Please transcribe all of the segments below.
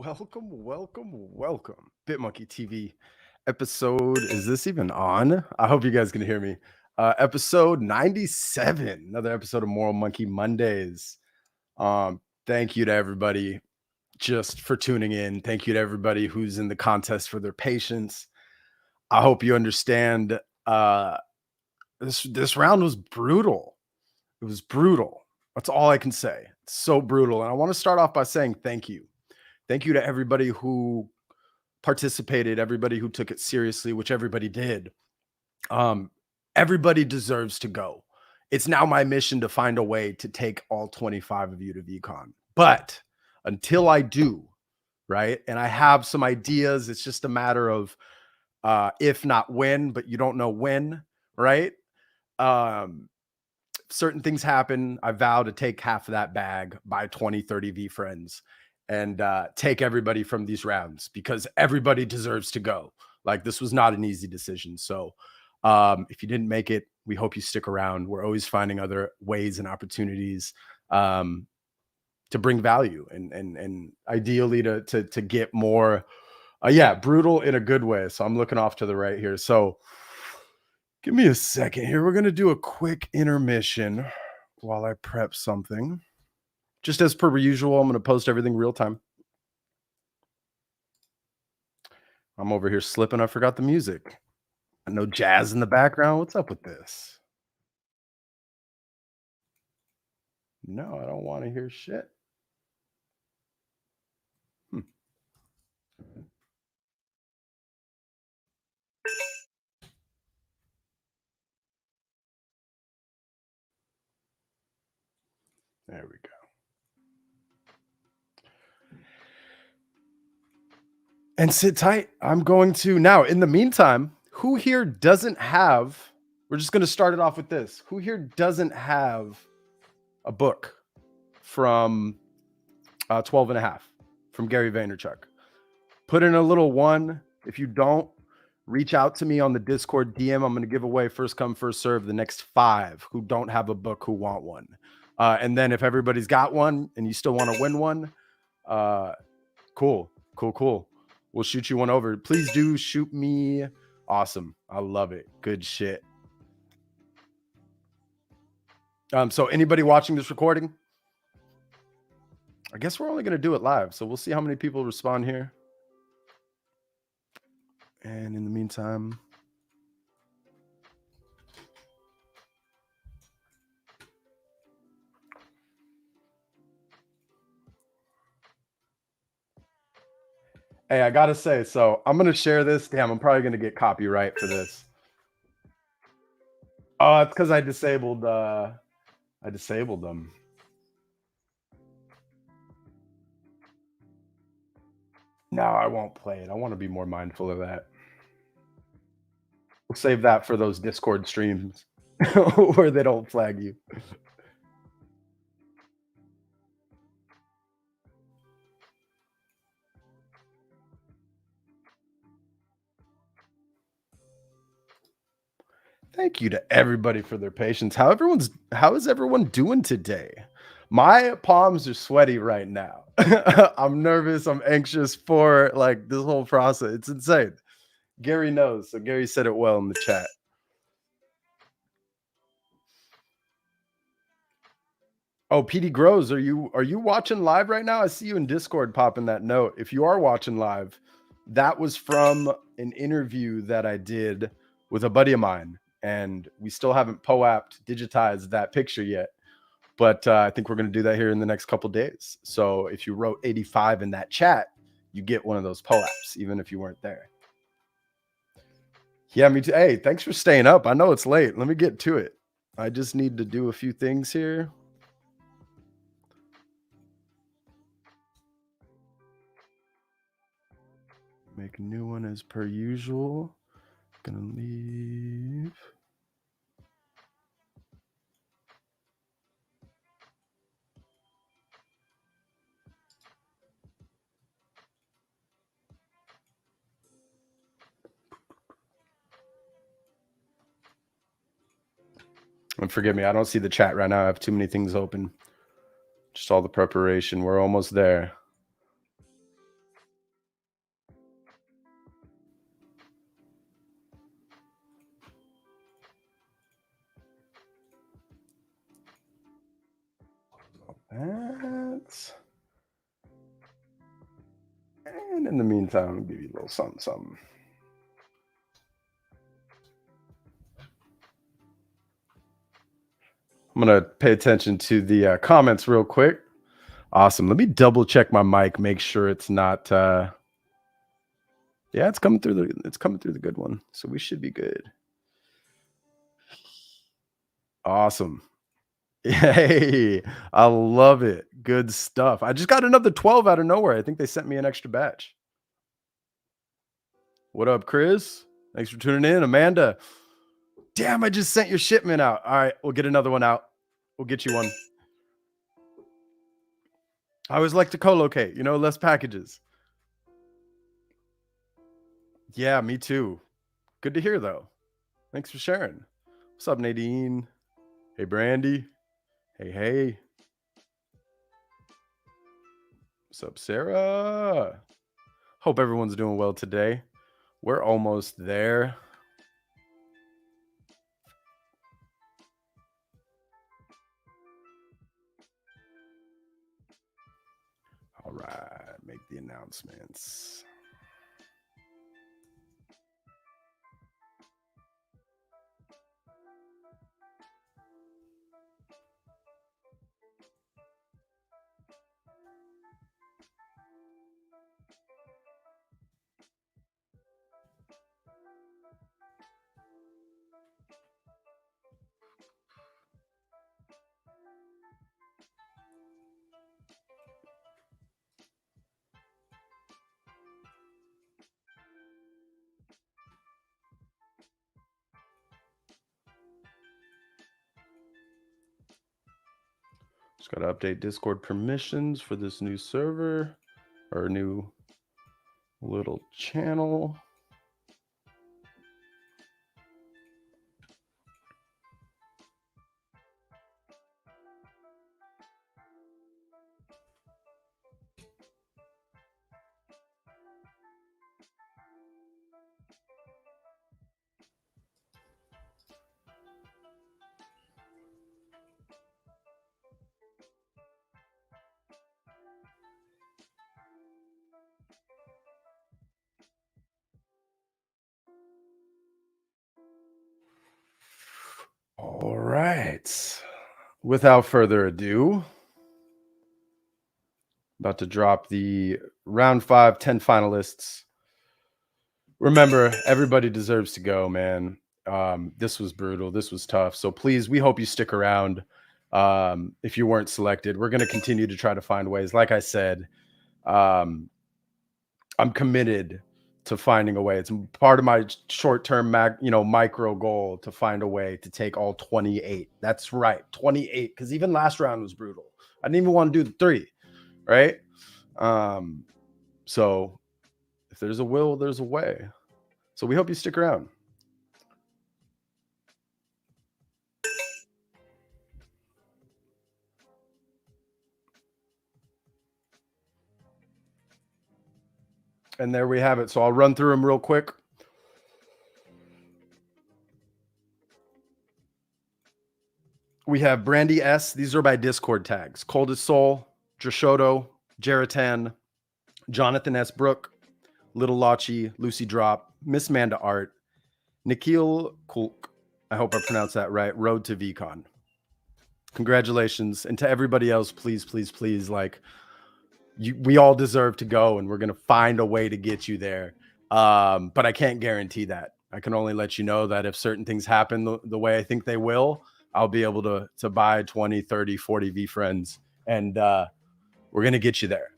Welcome. BitmonkeyTV episode. Is this even on? I hope you guys can hear me. Episode 97, another episode of Moral Monkey Mondays. Thank you to everybody just for tuning in. Thank you to everybody who's in the contest for their patience. I hope you understand this round was brutal. It was brutal. That's all I can say. It's so brutal. And I want to start off by saying thank you. Thank you to everybody who participated, everybody who took it seriously, which everybody did. Um, Everybody deserves to go. It's now my mission to find a way to take all 25 of you to VeeCon. But until I do, right? And I have some ideas. It's just a matter of if not when, but you don't know when, right? Um, Certain things happen. I vow to take half of that bag, buy 20, 30 V friends, and take everybody from these rounds because everybody deserves to go. Like, this was not an easy decision. So if you didn't make it, we hope you stick around. We're always finding other ways and opportunities to bring value and ideally to get more. Yeah, brutal in a good way. So I'm looking off to the right here. So give me a second here. We're going to do a quick intermission while I prep something. Just as per usual, I'm going to post everything real time. I'm over here slipping. I forgot the music. No jazz in the background. What's up with this? No, I don't want to hear shit. There we go. And sit tight. I'm going to now, in the meantime, who here doesn't have, we're just going to start it off with this. Who here doesn't have a book from 12 and a half from Gary Vaynerchuk? Put in a little one. If you don't, reach out to me on the Discord DM. I'm going to give away first come, first serve the next 5 who don't have a book who want one. And then if everybody's got one and you still want to win one, cool. We'll shoot you one over. Please do shoot me. Awesome. I love it. Good shit. So anybody watching this recording, I guess we're only going to do it live. So we'll see how many people respond here. And in the meantime, hey, I gotta say, so I'm gonna share this. Damn, I'm probably gonna get copyright for this. Oh, it's because I disabled them. No, I won't play it. I want to be more mindful of that. We'll save that for those Discord streams where they don't flag you. Thank you to everybody for their patience. How is everyone doing today? My palms are sweaty right now. I'm nervous. I'm anxious for like this whole process. It's insane. Gary knows. So Gary said it well in the chat. Oh, PD Grows, are you watching live right now? I see you in Discord popping that note. If you are watching live, that was from an interview that I did with a buddy of mine, and we still haven't digitized that picture yet. But I think we're going to do that here in the next couple days. So if you wrote 85 in that chat, you get one of those POAPs, even if you weren't there. Yeah, me too. Hey, thanks for staying up. I know it's late. Let me get to it. I just need to do a few things here. Make a new one as per usual. Gonna leave. And forgive me, I don't see the chat right now. I have too many things open. Just all the preparation. We're almost there. that. And in the meantime, I'll give you a little something, something. I'm going to pay attention to the comments real quick. Awesome. Let me double check my mic, make sure it's not yeah, it's coming through the good one. So we should be good. Awesome. Hey, I love it. Good stuff. I just got another 12 out of nowhere. I think they sent me an extra batch. What up, Chris? Thanks for tuning in. Amanda. Damn, I just sent your shipment out. All right, we'll get another one out. We'll get you one. I always like to co-locate, less packages. Yeah, me too. Good to hear, though. Thanks for sharing. What's up, Nadine? Hey, Brandy. Hey. What's up, Sarah? Hope everyone's doing well today. We're almost there. All right, make the announcements. Just got to update Discord permissions for this new server or new little channel. All right. Without further ado, about to drop the round 5, 10 finalists. Remember, everybody deserves to go, man. This was brutal. This was tough. So please, we hope you stick around. If you weren't selected, we're going to continue to try to find ways. Like I said, I'm committed to finding a way. It's part of my short-term, micro goal to find a way to take all 28. That's right, 28. Because even last round was brutal. I didn't even want to do the 3, right? So if there's a will, there's a way. So we hope you stick around. And there we have it. So I'll run through them real quick. We have Brandy S. These are by Discord tags. Coldest Soul, Dreshoto, Jaratan, Jonathan S. Brook, Little Lachi, Lucy Drop, Miss Manda Art, Nikhil Kulk. I hope I pronounced that right. Road to VeeCon. Congratulations. And to everybody else, please, please, please, we all deserve to go, and we're going to find a way to get you there. But I can't guarantee that. I can only let you know that if certain things happen the way I think they will, I'll be able to buy 20, 30, 40 V friends, and we're going to get you there.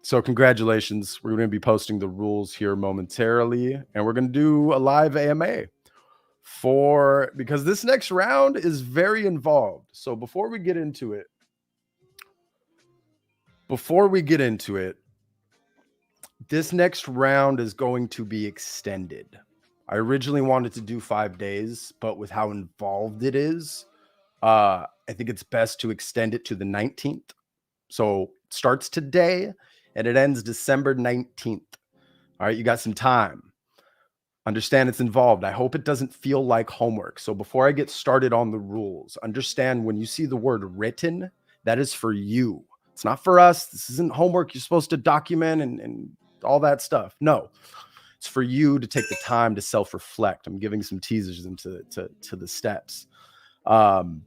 So congratulations. We're going to be posting the rules here momentarily, and we're going to do a live AMA because this next round is very involved. So before we get into it, this next round is going to be extended. I originally wanted to do 5 days, but with how involved it is, I think it's best to extend it to the 19th. So it starts today and it ends December 19th. All right, you got some time. Understand it's involved. I hope it doesn't feel like homework. So before I get started on the rules, understand when you see the word written, that is for you. It's not for us. This isn't homework you're supposed to document and all that stuff. No, it's for you to take the time to self-reflect. I'm giving some teasers into to the steps. Um,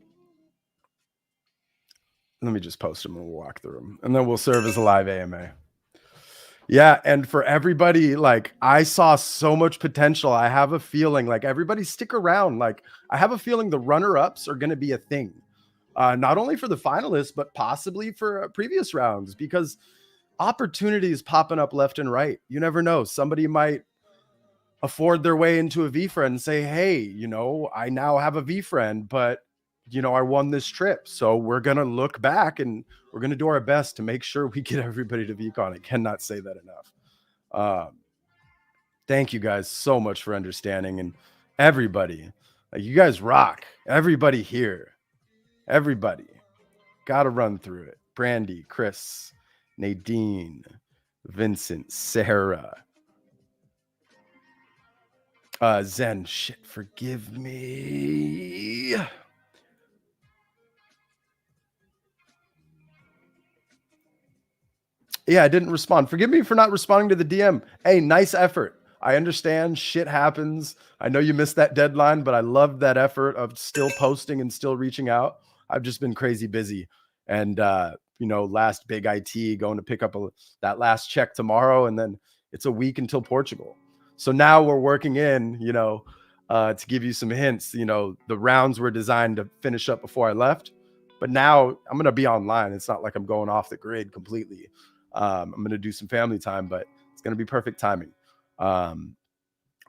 let me just post them and we'll walk through them, and then we'll serve as a live AMA. Yeah, and for everybody, like, I saw so much potential. I have a feeling, like, everybody stick around. Like, I have a feeling the runner-ups are gonna be a thing, not only for the finalists, but possibly for previous rounds, because opportunities popping up left and right. You never know. Somebody might afford their way into a V friend and say, hey, you know, I now have a V friend, but you know, I won this trip. So we're gonna look back and we're gonna do our best to make sure we get everybody to VeeCon. I cannot say that enough. Um, thank you guys so much for understanding, and everybody, like, you guys rock. Everybody here, everybody, gotta run through it. Brandy, Chris, Nadine, Vincent, Sarah, Zen, shit, forgive me. Yeah, I didn't respond. Forgive me for not responding to the DM. Hey, nice effort. I understand shit happens. I know you missed that deadline, but I love that effort of still posting and still reaching out. I've just been crazy busy. And you know, last big IT, going to pick up that last check tomorrow, and then it's a week until Portugal. So now we're working in, you know, to give you some hints. You know, the rounds were designed to finish up before I left, but now I'm gonna be online. It's not like I'm going off the grid completely. I'm going to do some family time, but it's going to be perfect timing. Um,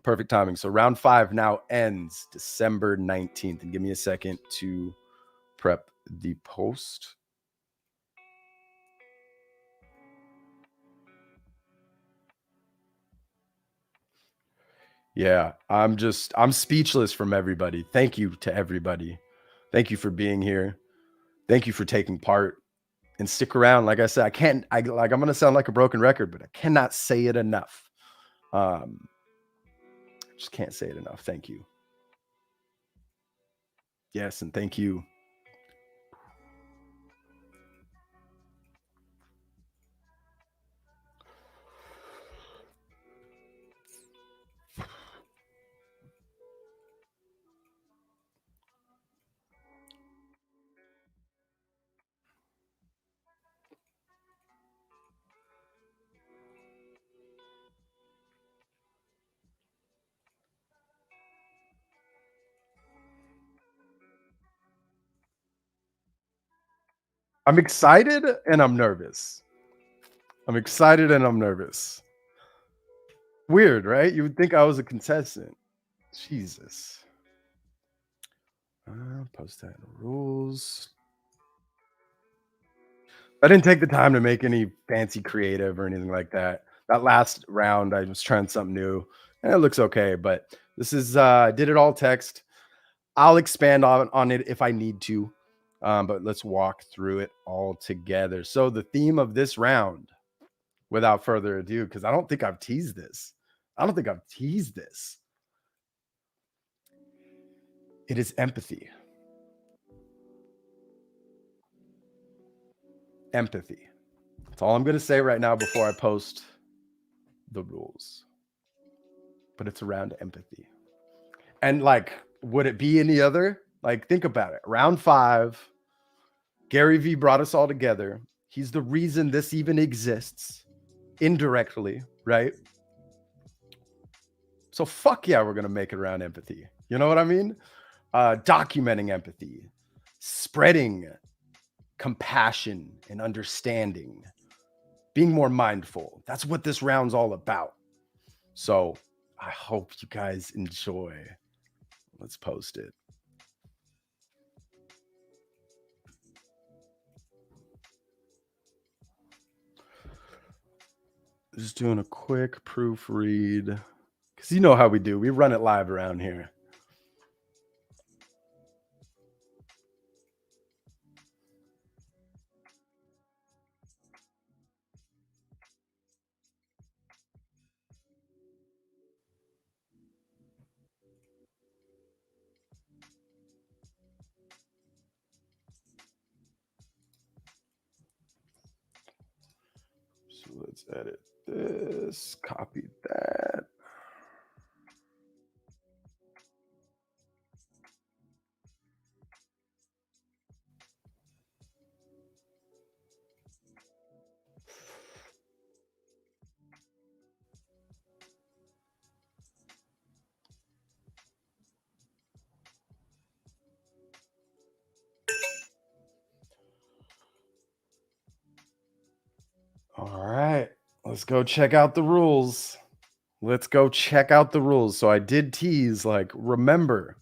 perfect timing. So round 5 now ends December 19th. And give me a second to prep the post. Yeah, I'm speechless from everybody. Thank you to everybody. Thank you for being here. Thank you for taking part, and stick around. Like I said, I'm going to sound like a broken record, but I cannot say it enough. Um, just can't say it enough. Thank you. Yes, and thank you. I'm excited and I'm nervous. I'm excited and I'm nervous. Weird, right? You would think I was a contestant. Jesus. Post that in rules. I didn't take the time to make any fancy creative or anything like that. That last round, I was trying something new, and it looks okay. But this is I did it all text. I'll expand on it if I need to. But let's walk through it all together. So the theme of this round, without further ado, because I don't think I've teased this. I don't think I've teased this. It is empathy. Empathy. That's all I'm going to say right now before I post the rules. But it's around empathy. And like, would it be any other? Like, think about it. Round 5, Gary Vee brought us all together. He's the reason this even exists, indirectly, right? So fuck yeah, we're going to make it around empathy. You know what I mean? Documenting empathy, spreading compassion and understanding, being more mindful. That's what this round's all about. So I hope you guys enjoy. Let's post it. Just doing a quick proofread, because you know how we do. We run it live around here. let's edit this, copy that. All right, let's go check out the rules. Let's go check out the rules. So I did tease, like, remember,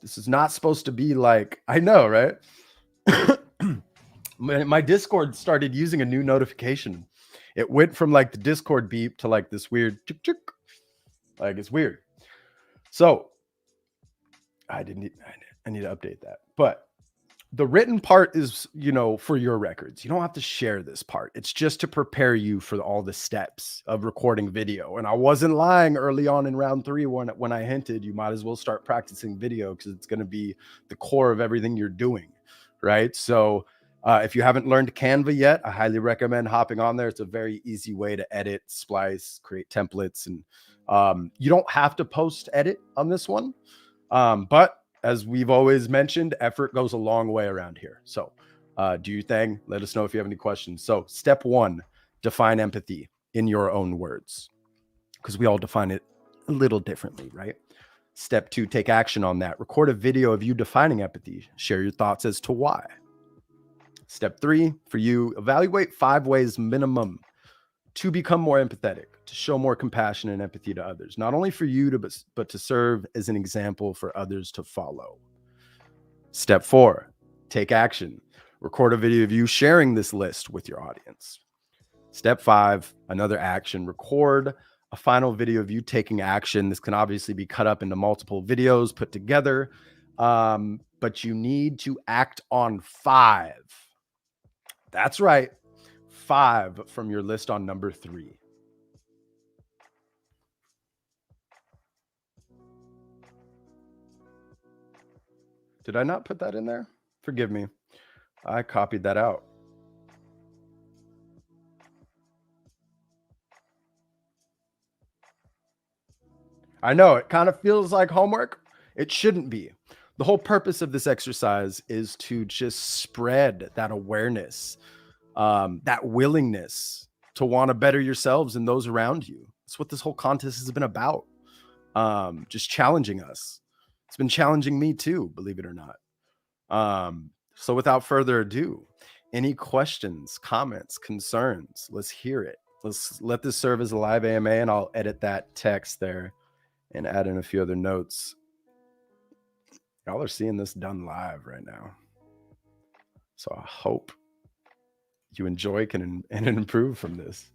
this is not supposed to be like, I know, right? my Discord started using a new notification. It went from like the Discord beep to like this weird chick chick. Like it's weird. So I need to update that. But the written part is, for your records. You don't have to share this part. It's just to prepare you for all the steps of recording video. And I wasn't lying early on in round 3 when I hinted you might as well start practicing video because it's going to be the core of everything you're doing, right? So if you haven't learned Canva yet, I highly recommend hopping on there. It's a very easy way to edit, splice, create templates, and you don't have to post edit on this one. But as we've always mentioned, effort goes a long way around here. So do your thing. Let us know if you have any questions. So step 1, define empathy in your own words, because we all define it a little differently, right? Step 2, take action on that. Record a video of you defining empathy. Share your thoughts as to why. Step 3, for you, evaluate 5 ways minimum to become more empathetic, to show more compassion and empathy to others, not only for you but to serve as an example for others to follow. Step 4, take action. Record a video of you sharing this list with your audience. Step 5, another action. Record a final video of you taking action. This can obviously be cut up into multiple videos, put together, but you need to act on 5. That's right. 5 from your list on number 3. Did I not put that in there? Forgive me. I copied that out. I know it kind of feels like homework. It shouldn't be. The whole purpose of this exercise is to just spread that awareness, that willingness to want to better yourselves and those around you. That's what this whole contest has been about. Just challenging us. It's been challenging me too, believe it or not. So without further ado, any questions, comments, concerns? Let's hear it. Let's let this serve as a live AMA, and I'll edit that text there and add in a few other notes. Y'all are seeing this done live right now. So I hope you enjoy and improve from this.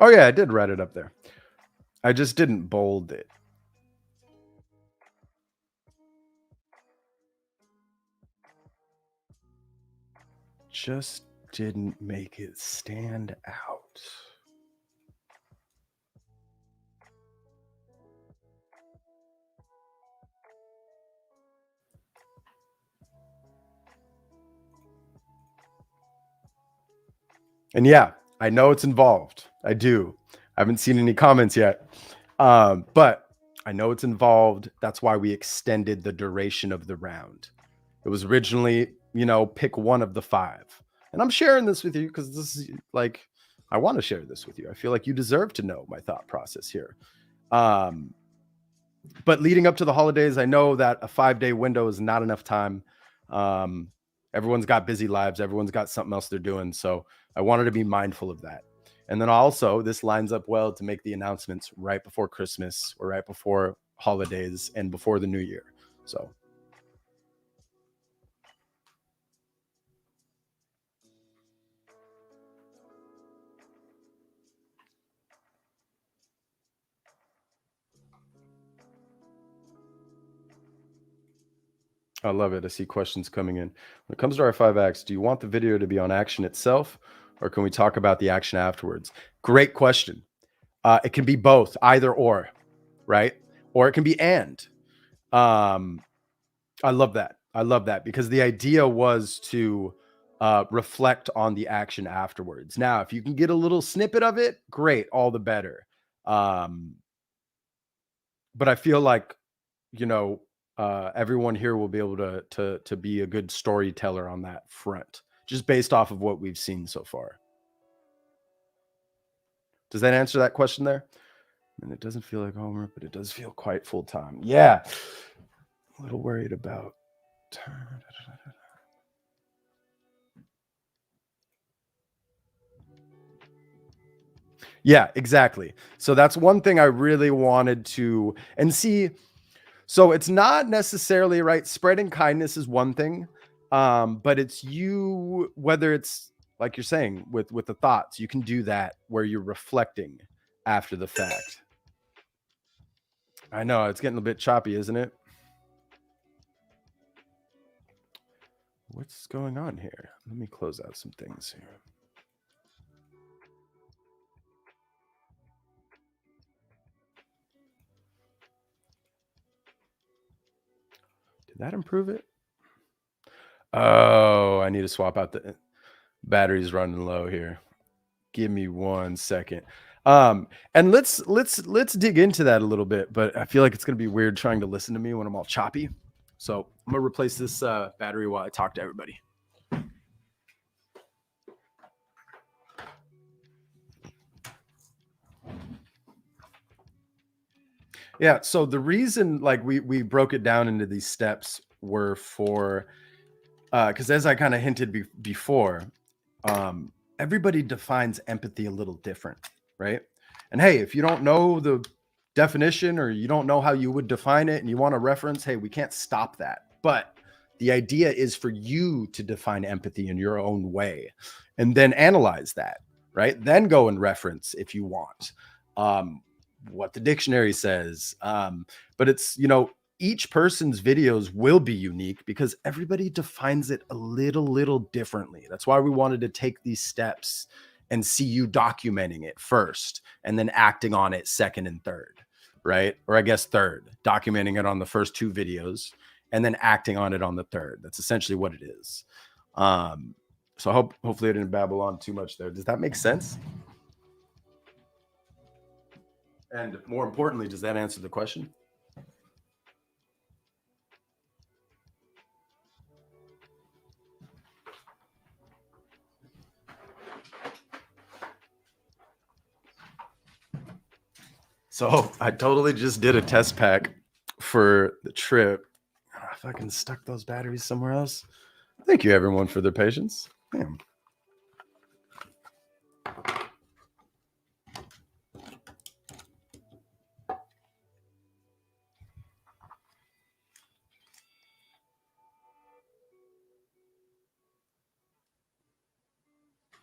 Oh yeah, I did write it up there. I just didn't bold it. Just didn't make it stand out. And yeah, I know it's involved. I do. I haven't seen any comments yet. But I know it's involved. That's why we extended the duration of the round. It was originally, pick one of the 5. And I'm sharing this with you because this is like, I want to share this with you. I feel like you deserve to know my thought process here. But leading up to the holidays, I know that a 5-day window is not enough time. Everyone's got busy lives. Everyone's got something else they're doing. So I wanted to be mindful of that. And then also, this lines up well to make the announcements right before Christmas or right before holidays and before the new year. So I love it. I see questions coming in. When it comes to our 5X, do you want the video to be on action itself, or can we talk about the action afterwards? Great question. It can be both, either or, right? Or it can be and. Um, I love that. I love that because the idea was to reflect on the action afterwards. Now, if you can get a little snippet of it, great, all the better. Um, but I feel like, you know, everyone here will be able to be a good storyteller on that front, just based off of what we've seen so far. Does that answer that question there? And it doesn't feel like homework, but it does feel quite full time. Yeah, a little worried about. Yeah, exactly. So that's one thing I really wanted to and see. So it's not necessarily right. Spreading kindness is one thing, but it's you. Whether it's like you're saying with the thoughts, you can do that where you're reflecting after the fact. I know it's getting a bit choppy, isn't it? What's going on here? Let me close out some things here. Did that improve it? Oh, I need to swap out the batteries running low here. Give me 1 second. And let's dig into that a little bit, but I feel like it's gonna be weird trying to listen to me when I'm all choppy. So I'm gonna replace this battery while I talk to everybody. Yeah, so the reason like we broke it down into these steps were for because as I kind of hinted before, um, everybody defines empathy a little different, right? And hey, if you don't know the definition or you don't know how you would define it and you want a reference, hey, we can't stop that. But the idea is for you to define empathy in your own way and then analyze that, right? Then go and reference if you want um, what the dictionary says. But it's, you know, each person's videos will be unique because everybody defines it a little differently. That's why we wanted to take these steps and see you documenting it first and then acting on it second and third, right? Or I guess third, documenting it on the first 2 videos and then acting on it on the third. That's essentially what it is. So hopefully I didn't babble on too much there. Does that make sense? And more importantly, does that answer the question? So I totally just did a test pack for the trip. I fucking stuck those batteries somewhere else. Thank you, everyone, for their patience. Damn.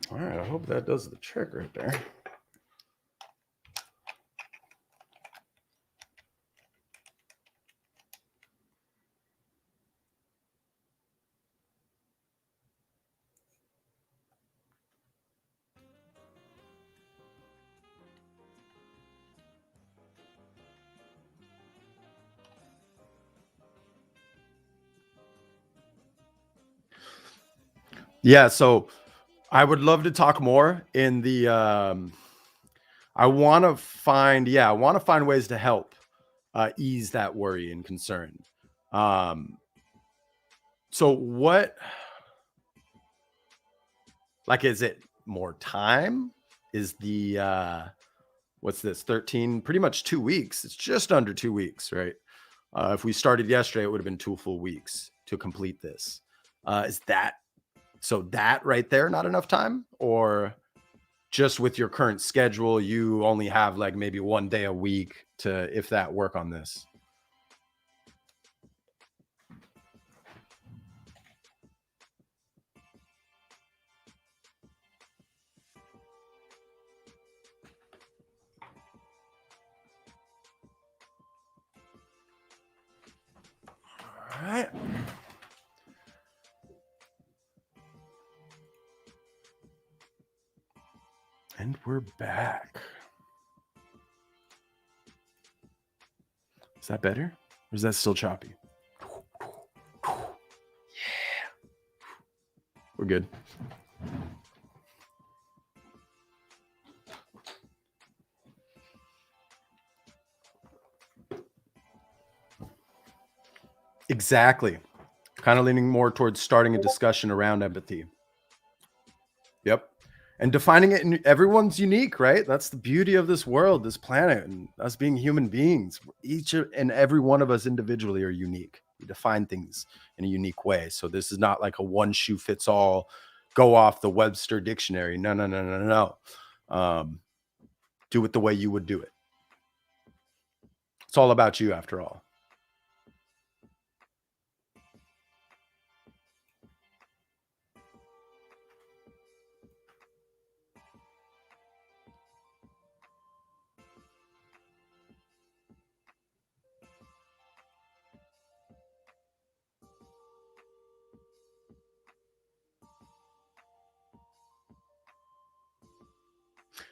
All right, I hope that does the trick right there. Yeah, so I would love to talk more in the I want to find ways to help ease that worry and concern. Um so what like is it more time? Is the what's this 13 pretty much 2 weeks. It's just under 2 weeks, right? If we started yesterday, it would have been 2 full weeks to complete this. Is that so that right there not enough time? Or just with your current schedule, you only have like maybe 1 day a week to, if that, work on this? All right. And we're back. Is that better? Or is that still choppy? Yeah. We're good. Exactly. Kind of leaning more towards starting a discussion around empathy. Yep. And defining it, in everyone's unique, right? That's the beauty of this world, this planet, and us being human beings. Each and every one of us individually are unique. We define things in a unique way. So this is not like a one shoe fits all, go off the Webster dictionary. No, no, no, no, no. Do it the way you would do it. It's all about you after all.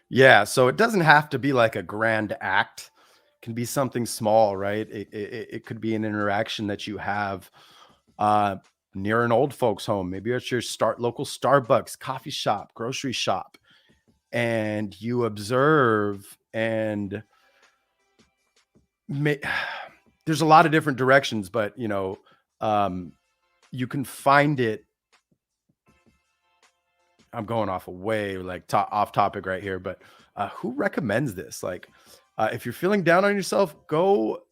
Yeah, so it doesn't have to be like a grand act. It can be something small, right? It could be an interaction that you have uh, near an old folks' home. Maybe it's your local Starbucks, coffee shop, grocery shop, and you observe and ma- there's a lot of different directions, but um, you can find it. I'm going off a way like off topic right here, but who recommends this? Like, if you're feeling down on yourself, go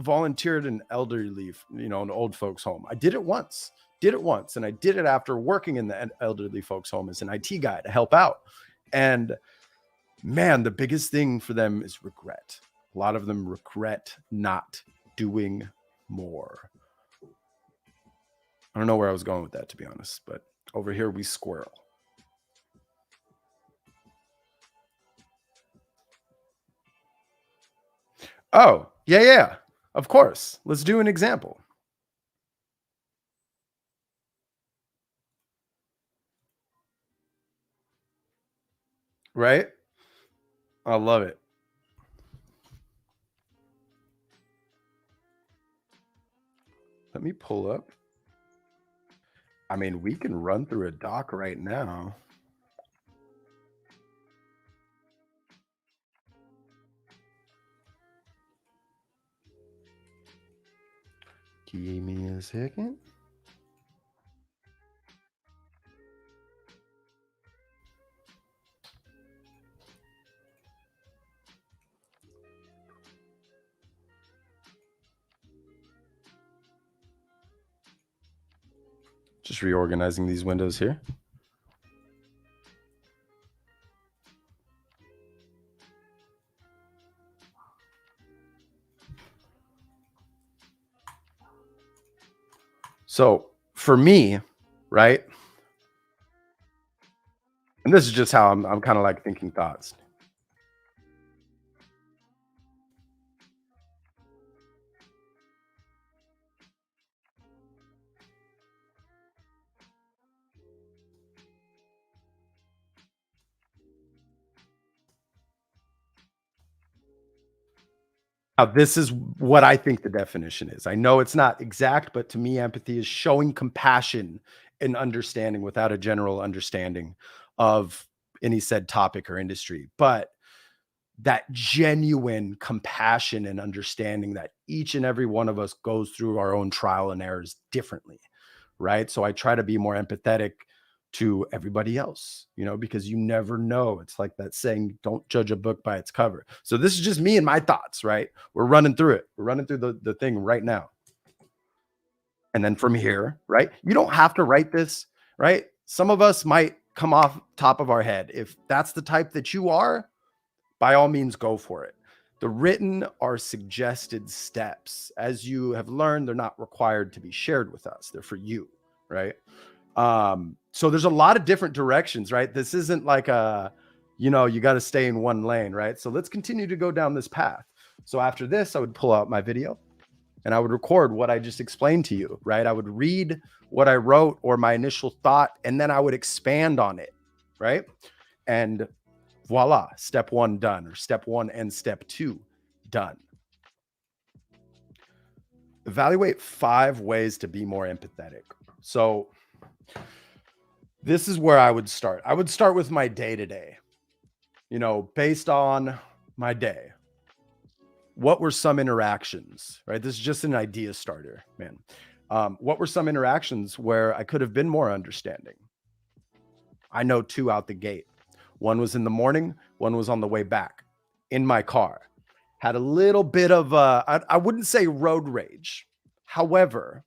volunteer at an an old folks home. I did it once, and I did it after working in the elderly folks home as an IT guy to help out. And man, the biggest thing for them is regret. A lot of them regret not doing more. I don't know where I was going with that, to be honest, but over here we squirrel. Oh, yeah, yeah. Of course. Let's do an example. Right? I love it. Let me pull up. I mean, we can run through a doc right now. Give me a second. Just reorganizing these windows here. So for me, right? And this is just how I'm kind of like thinking thoughts. Now, this is what I think the definition is. I know it's not exact, but to me, empathy is showing compassion and understanding without a general understanding of any said topic or industry. But that genuine compassion and understanding that each and every one of us goes through our own trial and errors differently, right? So I try to be more empathetic to everybody else, because you never know. It's like that saying, don't judge a book by its cover. So this is just me and my thoughts, right? We're running through it. We're running through the thing right now. And then from here, right? You don't have to write this, right? Some of us might come off top of our head. If that's the type that you are, by all means, go for it. The written are suggested steps. As you have learned, they're not required to be shared with us. They're for you, right? So there's a lot of different directions, right? This isn't like you got to stay in one lane, right? So let's continue to go down this path. So after this, I would pull out my video and I would record what I just explained to you, right? I would read what I wrote or my initial thought, and then I would expand on it, right? And Voila, step 1 done, or step 1 and step 2 done. Evaluate 5 ways to be more empathetic. So this is where I would start. I would start with my day-to-day. Based on my day. What were some interactions, right? This is just an idea starter, man. What were some interactions where I could have been more understanding? I know 2 out the gate. One was in the morning, one was on the way back in my car. Had a little bit of, I wouldn't say road rage. However,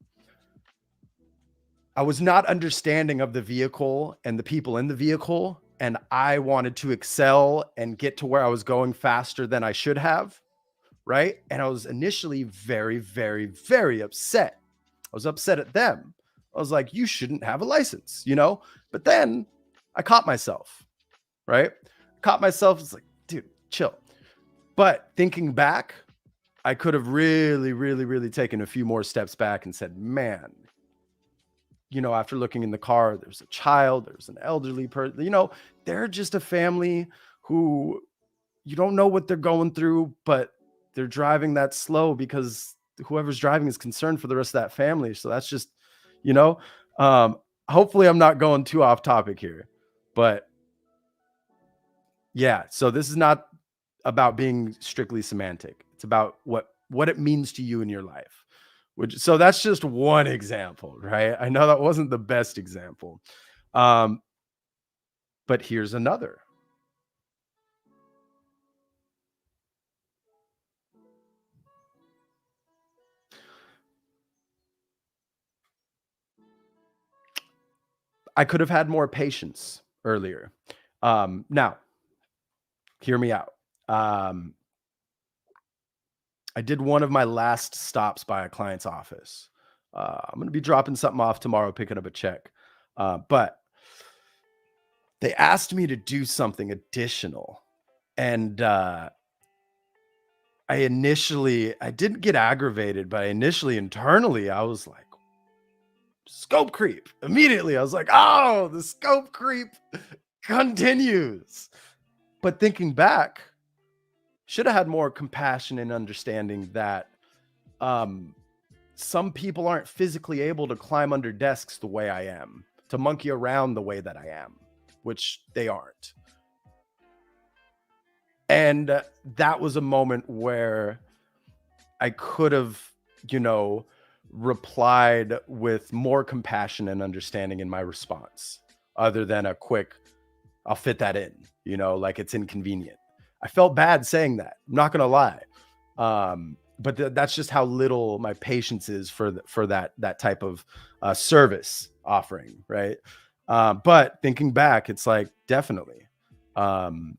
I was not understanding of the vehicle and the people in the vehicle, and I wanted to excel and get to where I was going faster than I should have, right? And I was initially very, very, very upset. I was upset at them. I was like, you shouldn't have a license, But then I caught myself, right? Caught myself. It's like, dude, chill. But thinking back, I could have really, really, really taken a few more steps back and said, man, after looking in the car, there's a child, there's an elderly person, they're just a family who you don't know what they're going through, but they're driving that slow because whoever's driving is concerned for the rest of that family. So that's just, hopefully I'm not going too off topic here, but yeah. So this is not about being strictly semantic. It's about what it means to you in your life. So that's just one example, right? I know that wasn't the best example. But here's another. I could have had more patience earlier. Now, hear me out. I did one of my last stops by a client's office. I'm going to be dropping something off tomorrow, picking up a check. But they asked me to do something additional. And I didn't get aggravated, but internally, I was like, scope creep. Immediately, I was like, oh, the scope creep continues. But thinking back, should have had more compassion and understanding that some people aren't physically able to climb under desks the way I am, to monkey around the way that I am, which they aren't. And that was a moment where I could have, replied with more compassion and understanding in my response, other than a quick, I'll fit that in, like it's inconvenient. I felt bad saying that. I'm not going to lie. But that's just how little my patience is for that type of service offering. Right. But thinking back, it's like, definitely. And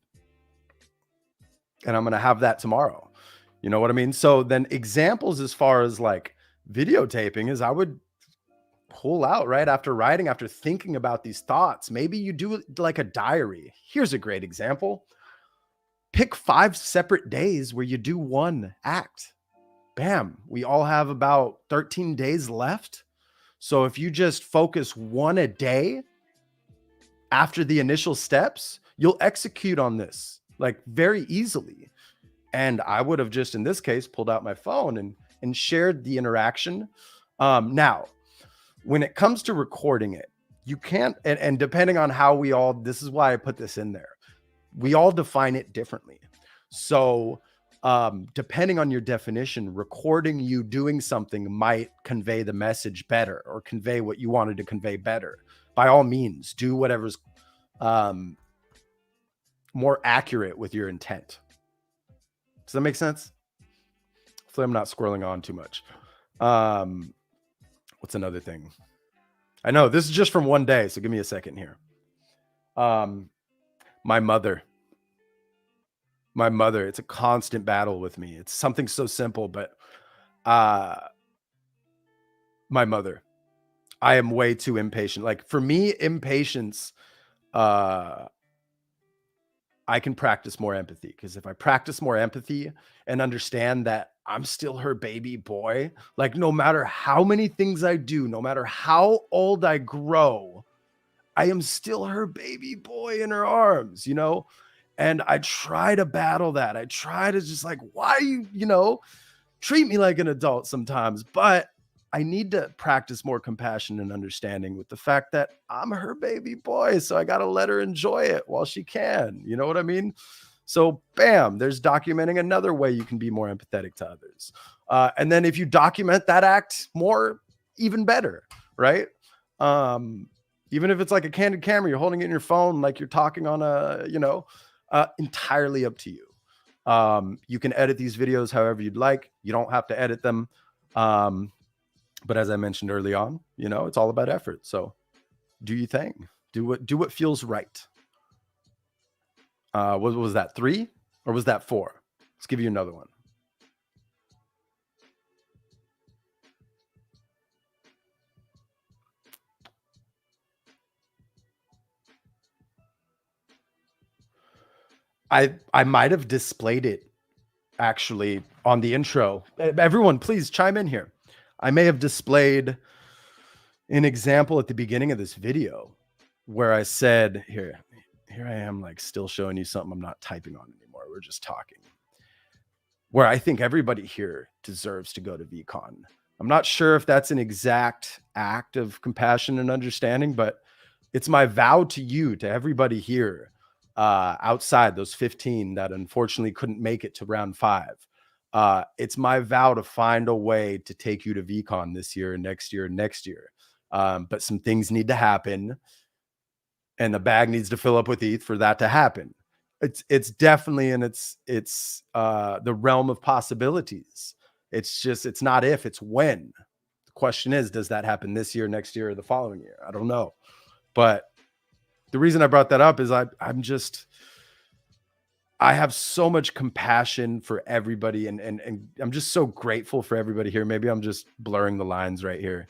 I'm going to have that tomorrow. You know what I mean? So then examples as far as like videotaping is I would pull out right after writing, after thinking about these thoughts. Maybe you do like a diary. Here's a great example. Pick 5 separate days where you do one act. Bam. We all have about 13 days left. So if you just focus one a day after the initial steps, you'll execute on this like very easily. And I would have just, in this case, pulled out my phone and shared the interaction. Now, when it comes to recording it, you can't, and depending on how this is why I put this in there. We all define it differently. So depending on your definition, recording you doing something might convey the message better or convey what you wanted to convey better. By all means, do whatever's more accurate with your intent. Does that make sense? Hopefully I'm not squirreling on too much. What's another thing? I know this is just from one day, so give me a second here. My mother, it's a constant battle with me. It's something so simple, but my mother, I am way too impatient. Like for me, impatience, I can practice more empathy, because if I practice more empathy and understand that I'm still her baby boy, like no matter how many things I do, no matter how old I grow, I am still her baby boy in her arms, And I try to battle that. I try to just like, why you know, treat me like an adult sometimes, but I need to practice more compassion and understanding with the fact that I'm her baby boy. So I got to let her enjoy it while she can. You know what I mean? So, bam, there's documenting another way you can be more empathetic to others. And then if you document that act more, even better, right? Um, Even if it's like a candid camera, you're holding it in your phone, like you're talking on a, you know, entirely up to you. You can edit these videos however you'd like. You don't have to edit them. Um, but as I mentioned early on, you know, it's all about effort. So do your thing. Do what feels right. What was that? 3 or was that 4? Let's give you another one. I might have displayed it actually on the intro. Everyone, please chime in here. I may have displayed an example at the beginning of this video where I said, here I am, like still showing you something I'm not typing on anymore. We're just talking. Where I think everybody here deserves to go to VeeCon. I'm not sure if that's an exact act of compassion and understanding, but it's my vow to you, to everybody here, outside those 15 that unfortunately couldn't make it to round 5. It's my vow to find a way to take you to VeeCon this year and next year and next year. But some things need to happen, and the bag needs to fill up with ETH for that to happen. It's definitely in it's the realm of possibilities. It's not if, it's when. The question is, does that happen this year, next year, or the following year? I don't know. But the reason I brought that up is I have so much compassion for everybody, and I'm just so grateful for everybody here. Maybe I'm just blurring the lines right here.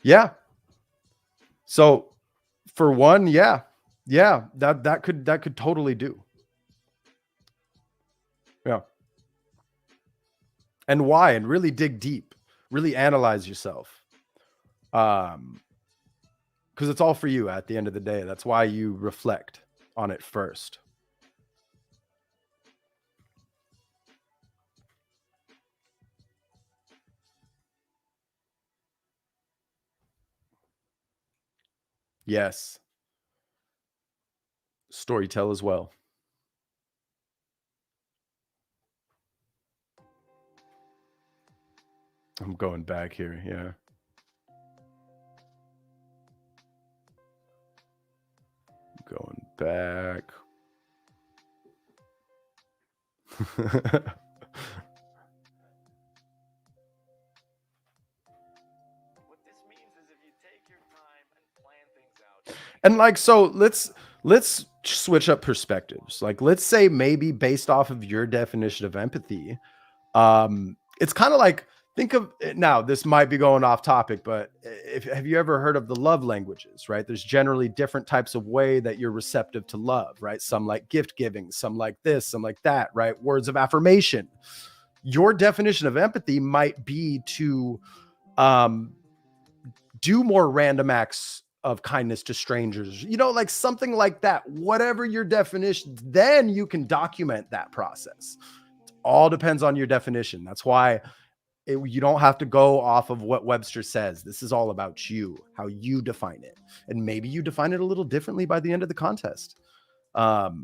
Yeah. So for one, yeah, that could totally do. Yeah. And why? And really dig deep, really analyze yourself. Because it's all for you at the end of the day. That's why you reflect on it first. Yes. Storytell as well. I'm going back here. Yeah. Going back. And like, so let's switch up perspectives. Like, let's say maybe based off of your definition of empathy, it's kind of like, think of now, this might be going off topic, but if have you ever heard of the love languages, right? There's generally different types of way that you're receptive to love, right? Some like gift giving, some like this, some like that, right? Words of affirmation. Your definition of empathy might be to um do more random acts of kindness to strangers, you know, like something like that. Whatever your definition, then you can document that process. It all depends on your definition. That's why you don't have to go off of what Webster says. This is all about you, how you define it. And maybe you define it a little differently by the end of the contest. Anyone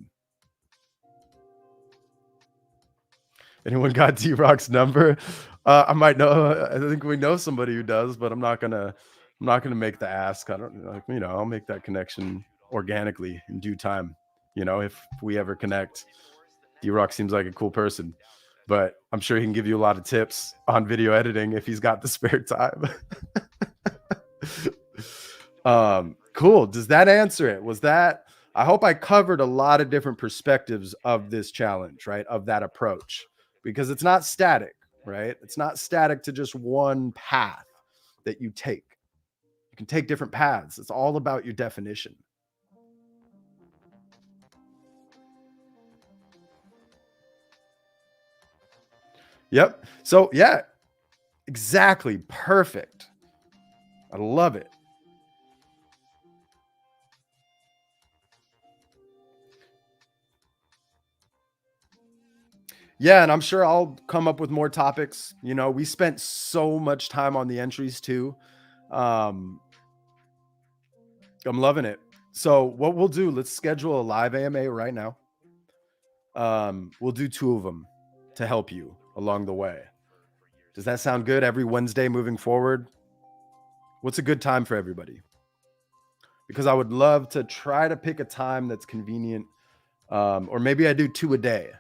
got D-Rock's number? I might know. I think we know somebody who does, but I'm not gonna make the ask. I don't like, you know, I'll make that connection organically in due time. You know, if we ever connect. D-Rock seems like a cool person, but I'm sure he can give you a lot of tips on video editing if he's got the spare time. Cool. Does that answer it? Was that, I hope I covered a lot of different perspectives of this challenge, right? Of that approach, because it's not static, right? It's not static to just one path that you take. You can take different paths. It's all about your definition. Yep. So yeah, exactly. Perfect. I love it. Yeah, and I'm sure I'll come up with more topics. You know, we spent so much time on the entries too. Um, I'm loving it. So what we'll do, let's schedule a live AMA right now. We'll do 2 of them to help you along the way. Does that sound good? Every Wednesday moving forward? What's a good time for everybody? Because I would love to try to pick a time that's convenient. Or maybe I do 2 a day.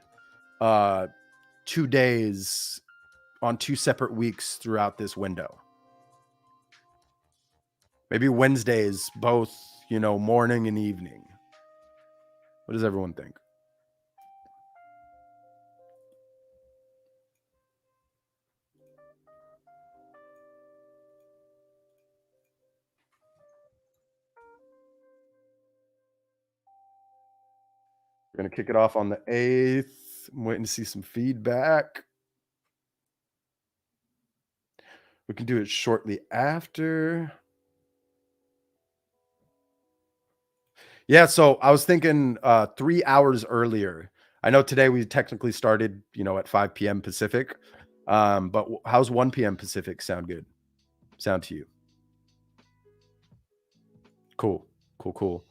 2 days on 2 separate weeks throughout this window. Maybe Wednesdays, both, you know, morning and evening. What does everyone think? We're going to kick it off on the 8th. I'm waiting to see some feedback. We can do it shortly after. Yeah, so I was thinking 3 hours earlier. I know today we technically started, you know, at 5 p.m. Pacific. But how's 1 p.m. Pacific sound good? Sound to you? Cool. Cool, cool.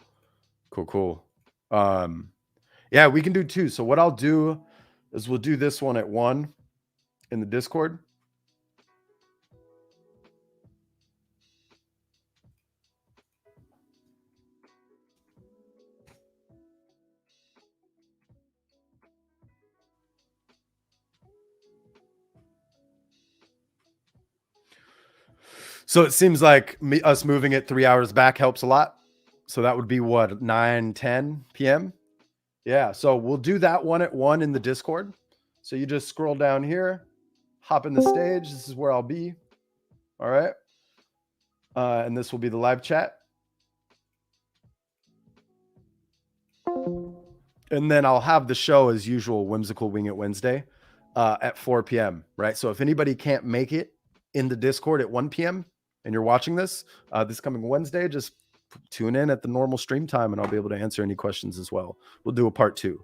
Cool, cool. Yeah, we can do 2. So what I'll do is we'll do this one at 1 in the Discord. So it seems like us moving it 3 hours back helps a lot. So that would be what, 9, 10 p.m.? Yeah, so we'll do that one at 1 in the Discord. So you just scroll down here, hop in the stage. This is where I'll be. All right. And this will be the live chat. And then I'll have the show as usual, Whimsical Wing It Wednesday at 4 p.m. Right. So if anybody can't make it in the Discord at 1 p.m. and you're watching this this coming Wednesday, just tune in at the normal stream time and I'll be able to answer any questions as well. We'll do a part 2.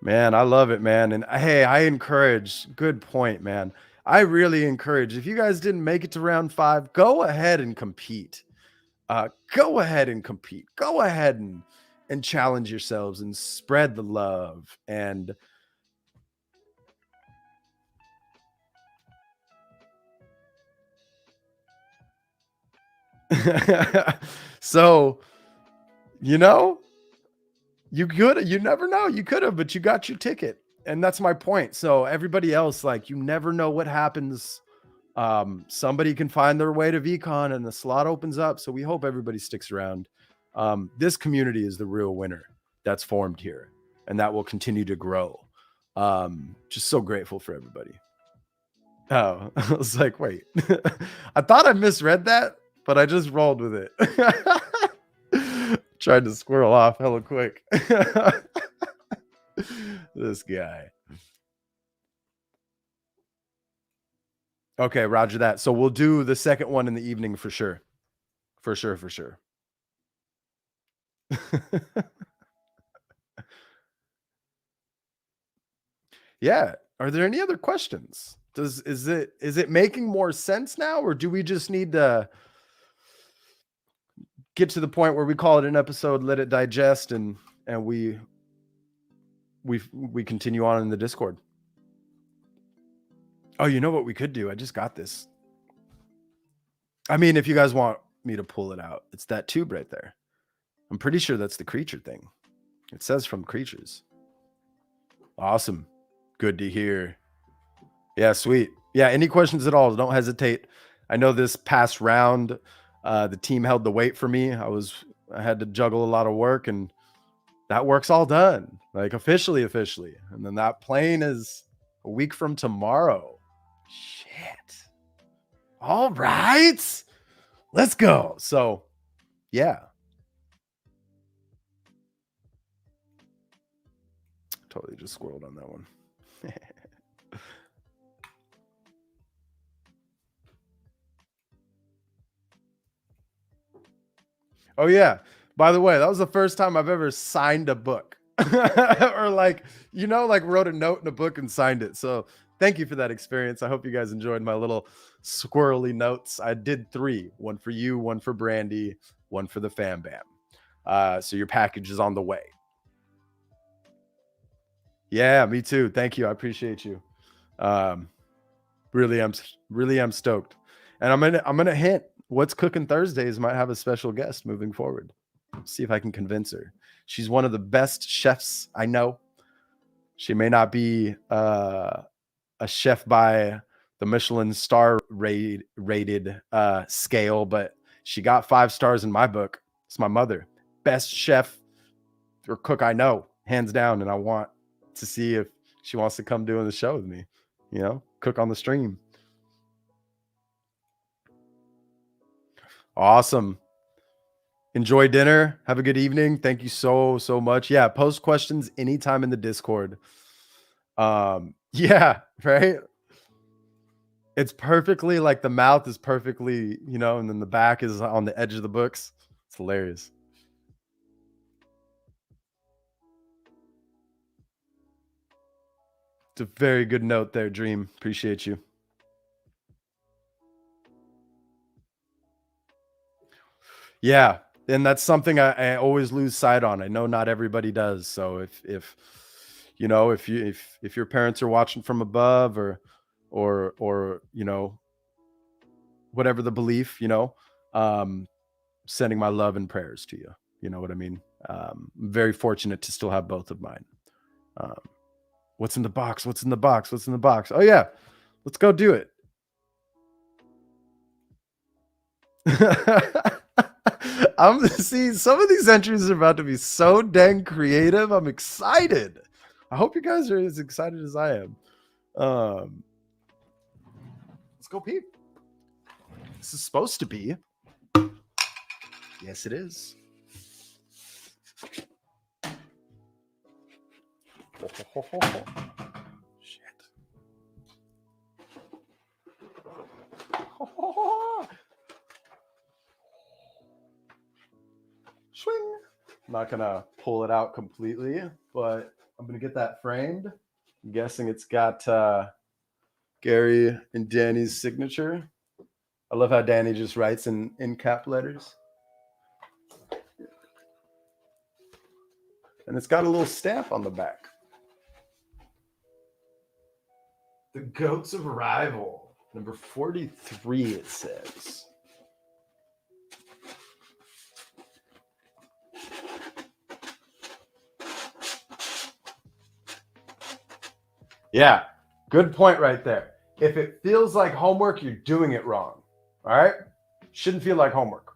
Man, I love it, man. And hey, I encourage, good point, man. I really encourage, if you guys didn't make it to round 5, go ahead and compete. Go ahead and compete. Go ahead and challenge yourselves and spread the love. And so, you know, you never know. You could have, but you got your ticket. And that's my point. So everybody else, like, you never know what happens. Somebody can find their way to VeeCon and the slot opens up. So we hope everybody sticks around. This community is the real winner that's formed here, and that will continue to grow. Just so grateful for everybody. Oh, I was like, wait, I thought I misread that, but I just rolled with it. Tried to squirrel off hella quick. This guy. Okay, roger that. So we'll do the second one in the evening for sure. For sure, for sure. Yeah. Are there any other questions? Is it making more sense now, or do we just need to get to the point where we call it an episode, let it digest, and we continue on in the Discord? Oh, you know what we could do? I just got this. I mean, if you guys want me to pull it out, it's that tube right there. I'm pretty sure that's the creature thing. It says from creatures. Awesome. Good to hear. Yeah, sweet. Yeah, any questions at all, don't hesitate. I know this past round, the team held the weight for me. I had to juggle a lot of work, and that work's all done. Like officially. And then that plane is a week from tomorrow. Shit. All right. Let's go. So, yeah. Totally just squirreled on that one. Oh yeah. By the way, that was the first time I've ever signed a book. Or like, like wrote a note in a book and signed it. So thank you for that experience. I hope you guys enjoyed my little squirrely notes. I did 3, one for you, one for Brandy, one for the fam bam. So your package is on the way. Yeah, me too. Thank you. I appreciate you. Um, really, I'm stoked. And I'm gonna hint what's cooking Thursdays might have a special guest moving forward. See if I can convince her. She's one of the best chefs I know. She may not be a chef by the Michelin star rated scale, but she got 5 stars in my book. It's my mother. Best chef or cook I know, hands down. And I want to see if she wants to come doing the show with me, cook on the stream. Awesome. Enjoy dinner. Have a good evening. Thank you so, so much. Yeah, post questions anytime in the Discord. Yeah, right. It's perfectly like the mouth is perfectly, and then the back is on the edge of the books. It's hilarious. It's a very good note there, Dream. Appreciate you. Yeah, and that's something I always lose sight on. I know not everybody does. So if if your parents are watching from above or whatever the belief, um, sending my love and prayers to you. You know what I mean? I'm very fortunate to still have both of mine. Um, what's in the box? What's in the box? What's in the box? Oh yeah, let's go do it. I'm see some of these entries are about to be so dang creative. I'm excited. I hope you guys are as excited as I am. Let's go peep. This is supposed to be. Yes, it is. Shit. Swing. I'm not gonna pull it out completely, but I'm gonna get that framed. I'm guessing it's got Gary and Danny's signature. I love how Danny just writes in cap letters. And it's got a little stamp on the back. The Goats of Arrival, number 43, it says. Yeah, good point right there. If it feels like homework, you're doing it wrong. All right? Shouldn't feel like homework.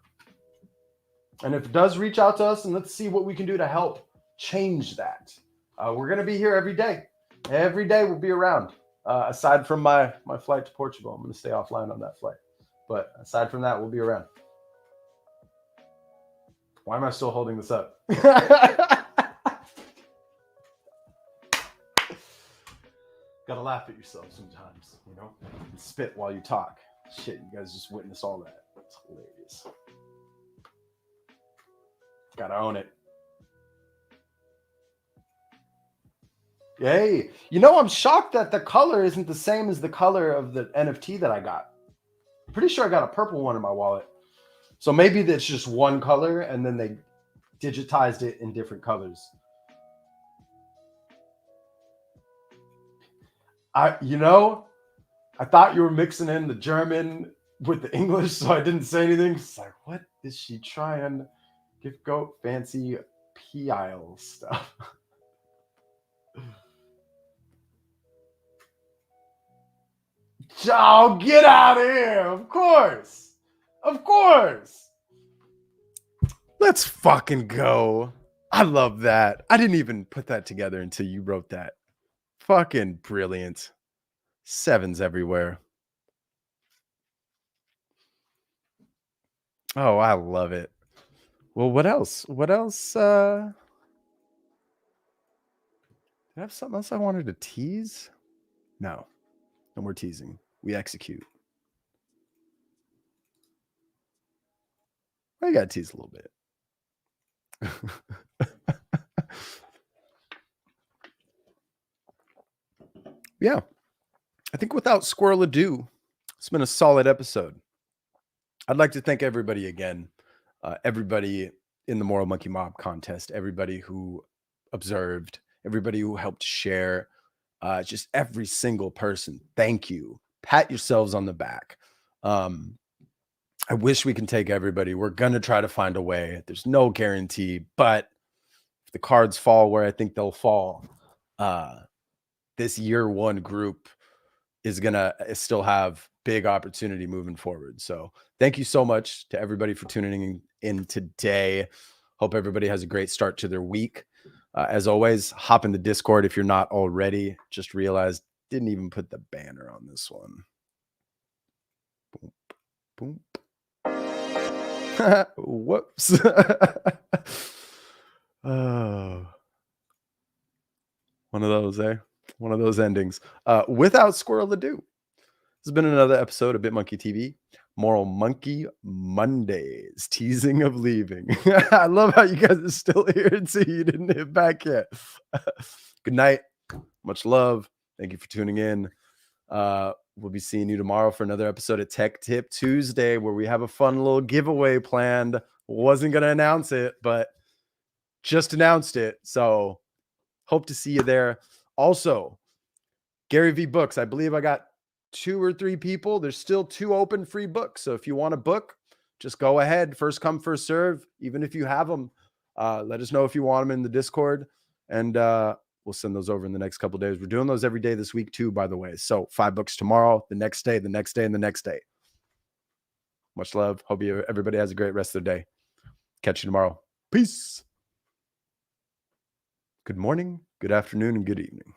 And if it does, reach out to us and let's see what we can do to help change that. We're going to be here every day. Every day we'll be around. Aside from my flight to Portugal, I'm going to stay offline on that flight. But aside from that, we'll be around. Why am I still holding this up? Gotta laugh at yourself sometimes, and spit while you talk. Shit, you guys just witnessed all that. It's hilarious. Gotta own it. Hey, I'm shocked that the color isn't the same as the color of the NFT that I got. I'm pretty sure I got a purple one in my wallet. So maybe that's just one color and then they digitized it in different colors. I thought you were mixing in the German with the English, so I didn't say anything. It's like, what is she trying? Gift goat fancy PIL stuff. Oh, get out of here. Of course. Of course. Let's fucking go. I love that. I didn't even put that together until you wrote that. Fucking brilliant. 7s everywhere. Oh, I love it. Well, what else? What else? Did I have something else I wanted to tease? No. No more teasing. We execute. I got to tease a little bit. Yeah, I think without squirrel ado, it's been a solid episode. I'd like to thank everybody again, everybody in the Moral Monkey Mob contest, everybody who observed, everybody who helped share, just every single person. Thank you. Pat yourselves on the back. Um, I wish we can take everybody. We're gonna try to find a way. There's no guarantee, but if the cards fall where I think they'll fall, this year one group is gonna still have big opportunity moving forward. So thank you so much to everybody for tuning in today. Hope everybody has a great start to their week. As always, hop in the Discord if you're not already. Just realized didn't even put the banner on this one. Boom, boom. Whoops. Oh, one of those, eh? One of those endings. Without squirrel ado, this has been another episode of BitmonkeyTV. Moral Monkey Mondays, teasing of leaving. I love how you guys are still here and see you didn't hit back yet. Good night. Much love. Thank you for tuning in. We'll be seeing you tomorrow for another episode of Tech Tip Tuesday, where we have a fun little giveaway planned. Wasn't going to announce it, but just announced it. So hope to see you there. Also, Gary V Books. I believe I got 2 or 3 people. There's still 2 open free books. So if you want a book, just go ahead. First come, first serve. Even if you have them, let us know if you want them in the Discord. And we'll send those over in the next couple of days. We're doing those every day this week too, by the way. So 5 books tomorrow, the next day, the next day, and the next day. Much love. Hope everybody has a great rest of their day. Catch you tomorrow. Peace. Good morning, good afternoon, and good evening.